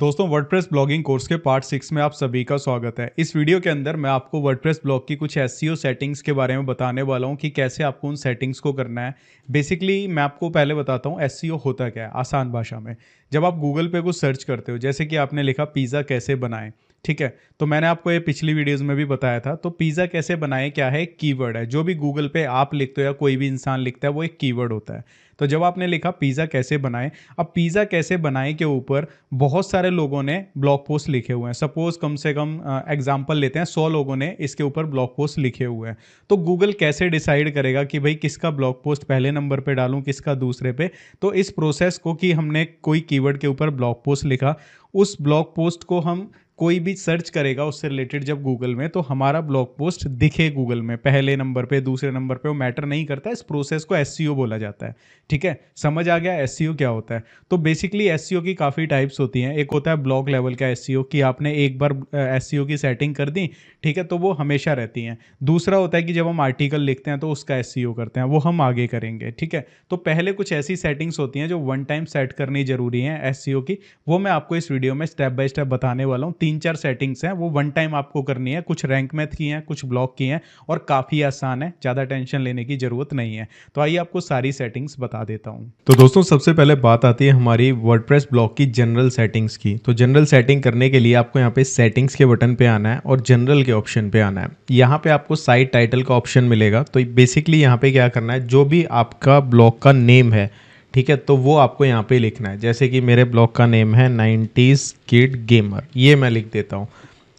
दोस्तों WordPress blogging course के part 6 में आप सभी का स्वागत है। इस वीडियो के अंदर मैं आपको वर्डप्रेस ब्लॉग की कुछ एसईओ सेटिंग्स के बारे में बताने वाला हूं कि कैसे आपको उन सेटिंग्स को करना है। बेसिकली मैं आपको पहले बताता हूं एसईओ होता क्या है आसान भाषा में। जब आप गूगल पे कुछ सर्च करते हो, जैसे कि आपने लिखा पिज़्ज़ा कैसे बनाएं, ठीक है, तो मैंने आपको ये पिछली वीडियोज़ में भी बताया था। तो पिज़्ज़ा कैसे बनाएं क्या है, एक कीवर्ड है। जो भी गूगल पे आप लिखते हो या कोई भी इंसान लिखता है वो एक कीवर्ड होता है। तो जब आपने लिखा पिज़्ज़ा कैसे बनाएं, अब पिज़्ज़ा कैसे बनाएं के ऊपर बहुत सारे लोगों ने ब्लॉग पोस्ट लिखे हुए हैं। सपोज कम से कम एग्जांपल लेते हैं, 100 लोगों ने इसके ऊपर ब्लॉग पोस्ट लिखे हुए हैं। तो गूगल कैसे डिसाइड करेगा कि भाई किसका ब्लॉग पोस्ट पहले नंबर पे डालूं, किसका दूसरे पे। तो इस प्रोसेस को कि हमने कोई कीवर्ड के ऊपर ब्लॉग पोस्ट लिखा, उस ब्लॉग पोस्ट को हम कोई भी सर्च करेगा उससे रिलेटेड जब गूगल में, तो हमारा ब्लॉग पोस्ट दिखे गूगल में पहले नंबर पे दूसरे नंबर पे, वो मैटर नहीं करता। इस प्रोसेस को एसईओ बोला जाता है। ठीक है, समझ आ गया एसईओ क्या होता है। तो बेसिकली एसईओ की काफ़ी टाइप्स होती हैं। एक होता है ब्लॉग लेवल का एसईओ कि आपने एक बार एसईओ की सेटिंग कर दी, ठीक है, तो वो हमेशा रहती हैं। दूसरा होता है कि जब हम आर्टिकल लिखते हैं तो उसका एसईओ करते हैं, वो हम आगे करेंगे। ठीक है, तो पहले कुछ ऐसी सेटिंग्स होती हैं जो वन टाइम सेट करनी जरूरी है एसईओ की, वो मैं आपको इस वीडियो में स्टेप बाय स्टेप बताने वाला हूँ। 3-4 सेटिंग्स हैं, वो वन टाइम आपको करनी है। कुछ रैंक मैथ की हैं, कुछ ब्लॉक की हैं, और काफ़ी आसान है, ज़्यादा टेंशन लेने की ज़रूरत नहीं है। तो आइए आपको सारी सेटिंग्स बता देता हूँ। तो दोस्तों सबसे पहले बात आती है हमारी वर्डप्रेस ब्लॉग की जनरल सेटिंग्स की। तो जनरल सेटिंग करने के लिए आपको यहाँ पे सेटिंग्स के बटन पे आना है और जनरल के ऑप्शन पे आना है। यहाँ पे आपको साइट टाइटल का ऑप्शन मिलेगा। तो बेसिकली यहाँ पे क्या करना है, जो भी आपका ब्लॉग का नेम है, ठीक है, तो वो आपको यहाँ पे लिखना है। जैसे कि मेरे ब्लॉग का नेम है 90s किड गेमर, ये मैं लिख देता हूँ।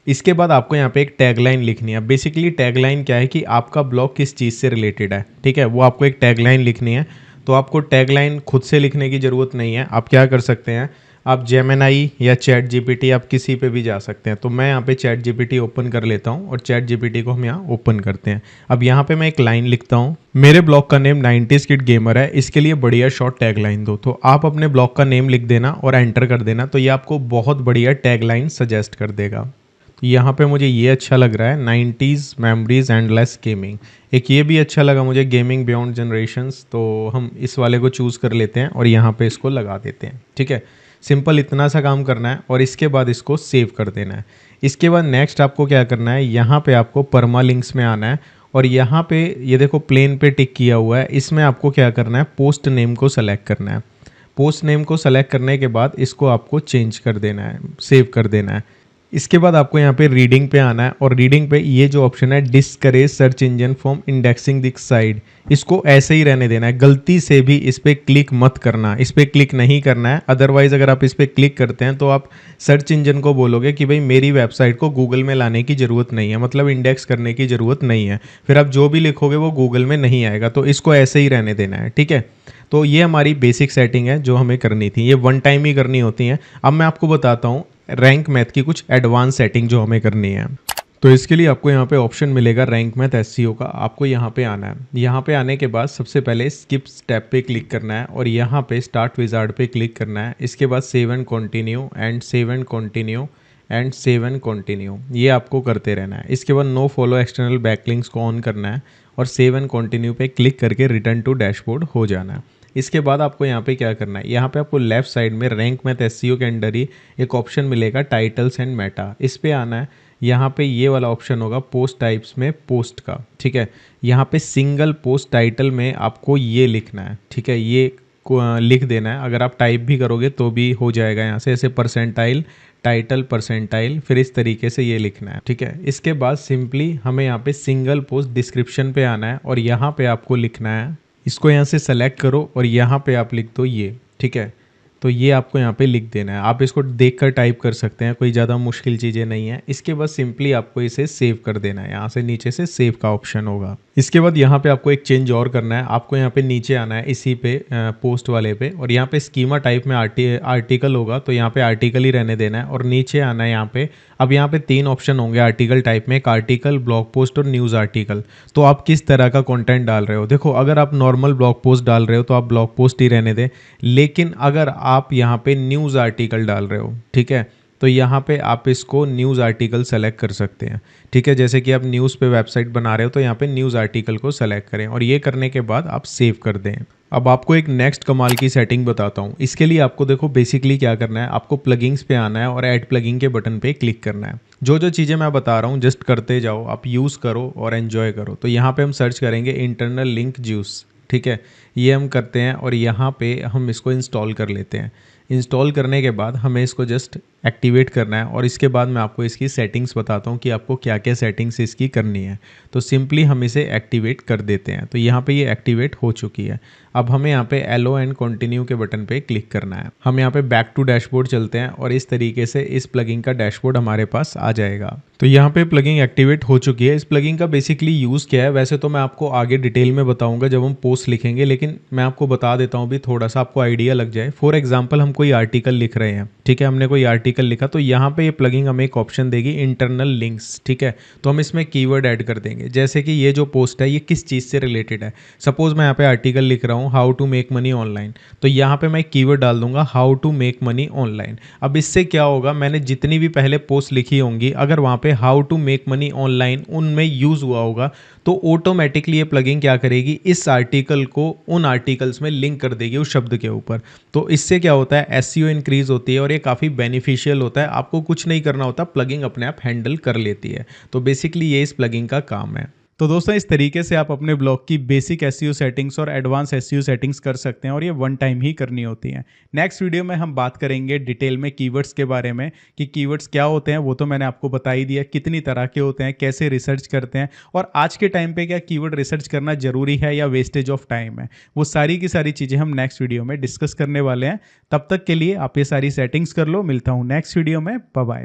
इसके बाद आपको यहाँ पे एक टैगलाइन लिखनी है। बेसिकली टैगलाइन क्या है कि आपका ब्लॉग किस चीज़ से रिलेटेड है, ठीक है, वो आपको एक टैगलाइन लिखनी है। तो आपको टैगलाइन खुद से लिखने की ज़रूरत नहीं है। आप क्या कर सकते हैं, आप जेमिनाई या चैट जीपीटी, आप किसी पे भी जा सकते हैं। तो मैं यहाँ पे चैट जीपीटी ओपन कर लेता हूँ और चैट जीपीटी को हम यहाँ ओपन करते हैं। अब यहाँ पे मैं एक लाइन लिखता हूँ, मेरे ब्लॉग का नेम 90s किड गेमर है, इसके लिए बढ़िया शॉर्ट टैगलाइन दो। तो आप अपने ब्लॉग का नेम लिख देना और एंटर कर देना, तो ये आपको बहुत बढ़िया टैगलाइन सजेस्ट कर देगा। यहाँ पे मुझे ये अच्छा लग रहा है, 90s memories and less gaming. एक ये भी अच्छा लगा मुझे, गेमिंग बियॉन्ड जनरेशंस। तो हम इस वाले को चूज़ कर लेते हैं और यहाँ पे इसको लगा देते हैं। ठीक है, सिंपल इतना सा काम करना है और इसके बाद इसको सेव कर देना है। इसके बाद नेक्स्ट आपको क्या करना है, यहाँ पे आपको परमा लिंक्स में आना है और यहाँ पे ये देखो प्लेन पे टिक किया हुआ है, इसमें आपको क्या करना है, पोस्ट नेम को सेलेक्ट करना है। पोस्ट नेम को सेलेक्ट करने के बाद इसको आपको चेंज कर देना है, सेव कर देना है। इसके बाद आपको यहाँ पे रीडिंग पे आना है और रीडिंग पे ये जो ऑप्शन है discourage search engine from indexing this side, इसको ऐसे ही रहने देना है। गलती से भी इस पर क्लिक मत करना, इस पर क्लिक नहीं करना है। अदरवाइज अगर आप इस पर क्लिक करते हैं तो आप सर्च इंजन को बोलोगे कि भाई मेरी वेबसाइट को गूगल में लाने की ज़रूरत नहीं है, मतलब इंडेक्स करने की ज़रूरत नहीं है। फिर आप जो भी लिखोगे वो गूगल में नहीं आएगा, तो इसको ऐसे ही रहने देना है। ठीक है, तो ये हमारी बेसिक सेटिंग है जो हमें करनी थी, ये वन टाइम ही करनी होती है। अब मैं आपको बताता हूँ रैंक मैथ की कुछ एडवांस सेटिंग जो हमें करनी है। तो इसके लिए आपको यहाँ पे ऑप्शन मिलेगा रैंक मैथ एसईओ का, आपको यहाँ पे आना है। यहाँ पे आने के बाद सबसे पहले स्किप स्टेप पे क्लिक करना है और यहाँ पे स्टार्ट विजार्ड पे क्लिक करना है। इसके बाद save and continue and save and continue and save and continue, ये आपको करते रहना है। इसके बाद नो फॉलो एक्सटर्नल बैकलिंक्स को ऑन करना है और सेव एंड कंटिन्यू पे क्लिक करके रिटर्न टू डैशबोर्ड हो जाना है। इसके बाद आपको यहाँ पे क्या करना है, यहाँ पे आपको लेफ्ट साइड में रैंक मैथ एसईओ के अंडर ही एक ऑप्शन मिलेगा टाइटल्स एंड मेटा, इस पे आना है। यहाँ पे ये वाला ऑप्शन होगा पोस्ट टाइप्स में पोस्ट का। ठीक है, यहाँ पे सिंगल पोस्ट टाइटल में आपको ये लिखना है। ठीक है, ये लिख देना है। अगर आप टाइप भी करोगे तो भी हो जाएगा, यहाँ से ऐसे परसेंटाइल टाइटल परसेंटाइल, फिर इस तरीके से ये लिखना है। ठीक है, इसके बाद सिंपली हमें यहाँ पे सिंगल पोस्ट डिस्क्रिप्शन पे आना है और यहाँ पे आपको लिखना है, इसको यहाँ से सेलेक्ट करो और यहाँ पे आप लिख दो ये। ठीक है, तो ये आपको यहाँ पे लिख देना है। आप इसको देखकर टाइप कर सकते हैं, कोई ज़्यादा मुश्किल चीज़ें नहीं है। इसके बाद सिंपली आपको इसे सेव कर देना है, यहाँ से नीचे से सेव का ऑप्शन होगा। इसके बाद यहाँ पे आपको एक चेंज और करना है, आपको यहाँ पे नीचे आना है इसी पे पोस्ट वाले पे और यहाँ पे स्कीमा टाइप में आर्टिकल होगा, तो यहाँ पे आर्टिकल ही रहने देना है और नीचे आना है यहाँ पे। अब यहाँ पे 3 ऑप्शन होंगे आर्टिकल टाइप में, एक आर्टिकल, ब्लॉग पोस्ट और न्यूज़ आर्टिकल। तो आप किस तरह का कंटेंट डाल रहे हो। देखो, अगर आप नॉर्मल ब्लॉग पोस्ट डाल रहे हो तो आप ब्लॉग पोस्ट ही रहने दें, लेकिन अगर आप यहाँ पे न्यूज़ आर्टिकल डाल रहे हो, ठीक है, तो यहाँ पे आप इसको न्यूज़ आर्टिकल सेलेक्ट कर सकते हैं। ठीक है, जैसे कि आप न्यूज़ पे वेबसाइट बना रहे हो तो यहाँ पे न्यूज़ आर्टिकल को सेलेक्ट करें और ये करने के बाद आप सेव कर दें। अब आपको एक नेक्स्ट कमाल की सेटिंग बताता हूँ। इसके लिए आपको देखो बेसिकली क्या करना है, आपको प्लगइन्स पे आना है और ऐड प्लगइन के बटन पे क्लिक करना है। जो जो चीज़ें मैं बता रहा हूँ जस्ट करते जाओ, आप यूज़ करो और एन्जॉय करो। तो यहाँ पे हम सर्च करेंगे इंटरनल लिंक ज्यूस। ठीक है, ये हम करते हैं और यहाँ पे हम इसको इंस्टॉल कर लेते हैं। इंस्टॉल करने के बाद हमें इसको जस्ट एक्टिवेट करना है और इसके बाद मैं आपको इसकी सेटिंग्स बताता हूँ कि आपको क्या क्या सेटिंग्स इसकी करनी है। तो सिंपली हम इसे एक्टिवेट कर देते हैं। तो यहाँ पे ये एक्टिवेट हो चुकी है। अब हमें यहाँ पे एलो एंड कंटिन्यू के बटन पे क्लिक करना है। हम यहाँ पे बैक टू डैशबोर्ड चलते हैं और इस तरीके से इस प्लगइन का डैशबोर्ड हमारे पास आ जाएगा। तो यहाँ पे प्लगइन एक्टिवेट हो चुकी है। इस प्लगइन का बेसिकली यूज़ क्या है, वैसे तो मैं आपको आगे डिटेल में बताऊंगा जब हम पोस्ट लिखेंगे, लेकिन मैं आपको बता देता हूँ भी थोड़ा सा आपको आइडिया लग जाए। फॉर एग्जाम्पल हम कोई आर्टिकल लिख रहे हैं, ठीक है, हमने कोई आर्टिकल लिखा तो यहाँ पे ये प्लगइन हमें एक ऑप्शन देगी इंटरनल लिंक्स। ठीक है, तो हम इसमें कीवर्ड ऐड कर देंगे, जैसे कि ये जो पोस्ट है ये किस चीज़ से रिलेटेड है। सपोज मैं यहाँ पे आर्टिकल लिख रहा हूँ how to make money online, तो यहाँ पे मैं कीवर्ड डाल दूंगा how to make money online. अब इससे क्या होगा, मैंने जितनी भी पहले पोस्ट लिखी होंगी अगर वहाँ पे how to make money online उनमें यूज़ हुआ होगा तो ऑटोमेटिकली ये प्लगइन क्या करेगी, इस आर्टिकल को उन आर्टिकल्स में लिंक कर देगी उस शब्द के ऊपर। तो इससे क्या होता है, एसईओ इंक्रीज होती है और ये काफ़ी बेनिफिशियल होता है। आपको कुछ नहीं करना होता, प्लगइन अपने आप हैंडल कर लेती है। तो बेसिकली ये इस प्लगइन का काम है। तो दोस्तों इस तरीके से आप अपने ब्लॉग की बेसिक एसईओ सेटिंग्स और एडवांस एसईओ सेटिंग्स कर सकते हैं और ये वन टाइम ही करनी होती हैं। नेक्स्ट वीडियो में हम बात करेंगे डिटेल में कीवर्ड्स के बारे में कि कीवर्ड्स क्या होते हैं। वो तो मैंने आपको बता ही दिया, कितनी तरह के होते हैं, कैसे रिसर्च करते हैं और आज के टाइम पे क्या कीवर्ड रिसर्च करना जरूरी है या वेस्टेज ऑफ टाइम है। वो सारी की सारी चीज़ें हम नेक्स्ट वीडियो में डिस्कस करने वाले हैं। तब तक के लिए आप ये सारी सेटिंग्स कर लो। मिलता हूँ नेक्स्ट वीडियो में। Bye bye.